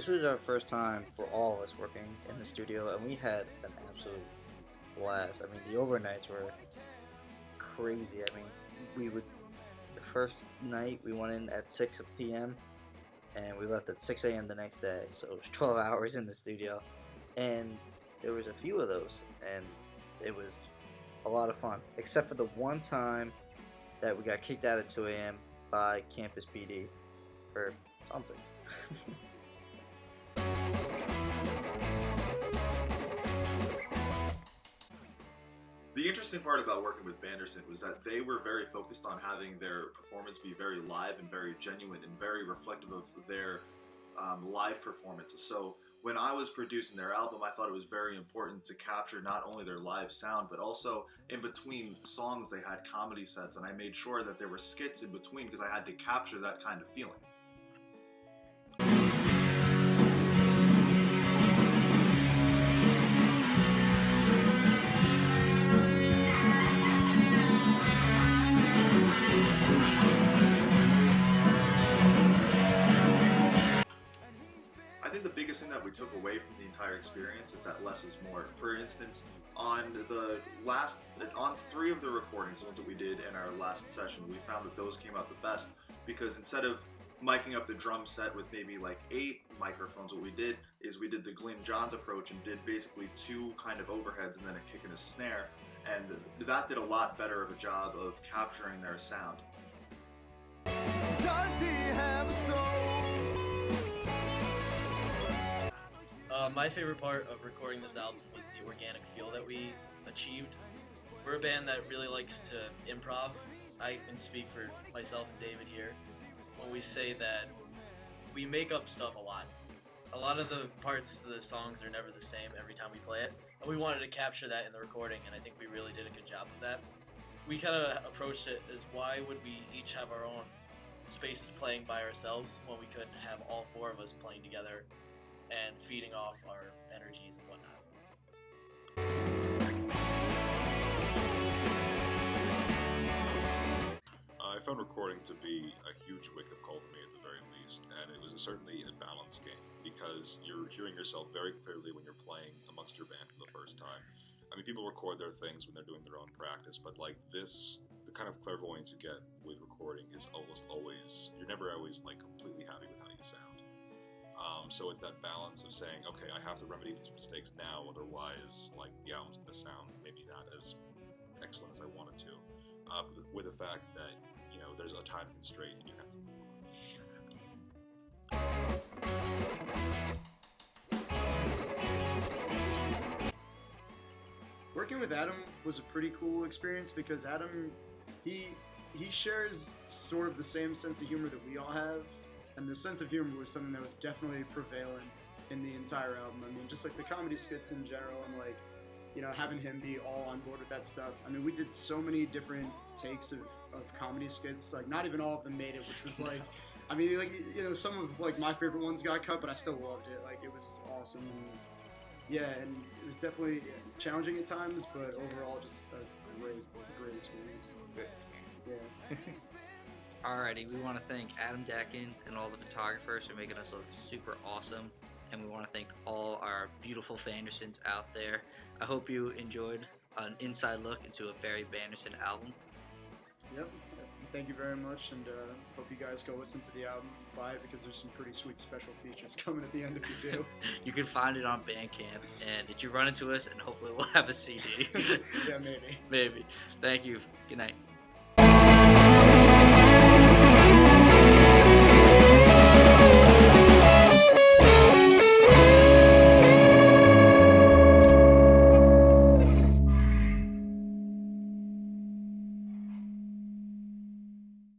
This was our first time for all of us working in the studio, and we had an absolute blast. I mean, the overnights were crazy. I mean, the first night we went in at 6 p.m. and we left at 6 a.m. the next day, so it was 12 hours in the studio, and there was a few of those, and it was a lot of fun, except for the one time that we got kicked out at 2 a.m. by Campus PD for something. The interesting part about working with Banderson was that they were very focused on having their performance be very live and very genuine and very reflective of their live performances. So when I was producing their album, I thought it was very important to capture not only their live sound, but also in between songs they had comedy sets, and I made sure that there were skits in between because I had to capture that kind of feeling. I think the biggest thing that we took away from the entire experience is that less is more. For instance, on 3 of the recordings, the ones that we did in our last session, we found that those came out the best because instead of miking up the drum set with maybe like 8 microphones, what we did is we did the Glyn Johns approach and did basically 2 kind of overheads and then a kick and a snare, and that did a lot better of a job of capturing their sound. Does he have a soul? My favorite part of recording this album was the organic feel that we achieved. We're a band that really likes to improv. I can speak for myself and David here when we say that we make up stuff a lot. A lot of the parts of the songs are never the same every time we play it, and we wanted to capture that in the recording, and I think we really did a good job of that. We kind of approached it as, why would we each have our own spaces playing by ourselves when we couldn't have all 4 of us playing together and feeding off our energies and whatnot. I found recording to be a huge wake-up call for me at the very least, and it was certainly a balance game because you're hearing yourself very clearly when you're playing amongst your band for the first time. I mean, people record their things when they're doing their own practice, but like this, the kind of clairvoyance you get with recording is almost always, you're never always like completely happy with how you sound. So it's that balance of saying, okay, I have to remedy these mistakes now, otherwise, like, the album's going to sound maybe not as excellent as I want it to. With the fact that, you know, there's a time constraint and you have to. Working with Adam was a pretty cool experience because Adam, he shares sort of the same sense of humor that we all have. And the sense of humor was something that was definitely prevalent in the entire album. I mean, just like the comedy skits in general and like, you know, having him be all on board with that stuff. I mean, we did so many different takes of comedy skits. Like, not even all of them made it, which was like, I mean, like, you know, some of like my favorite ones got cut, but I still loved it. Like, it was awesome. And, yeah, and it was definitely challenging at times, but overall just a great experience. Good experience. Yeah. Alrighty, we want to thank Adam Dakin and all the photographers for making us look super awesome, and we want to thank all our beautiful Bandersons out there. I hope you enjoyed an inside look into a very Banderson album. Yep. Thank you very much, and hope you guys go listen to the album, buy it, because there's some pretty sweet special features coming at the end if you do. You can find it on Bandcamp, and you run into us, and hopefully we'll have a CD. Yeah, maybe. Maybe. Thank you. Good night.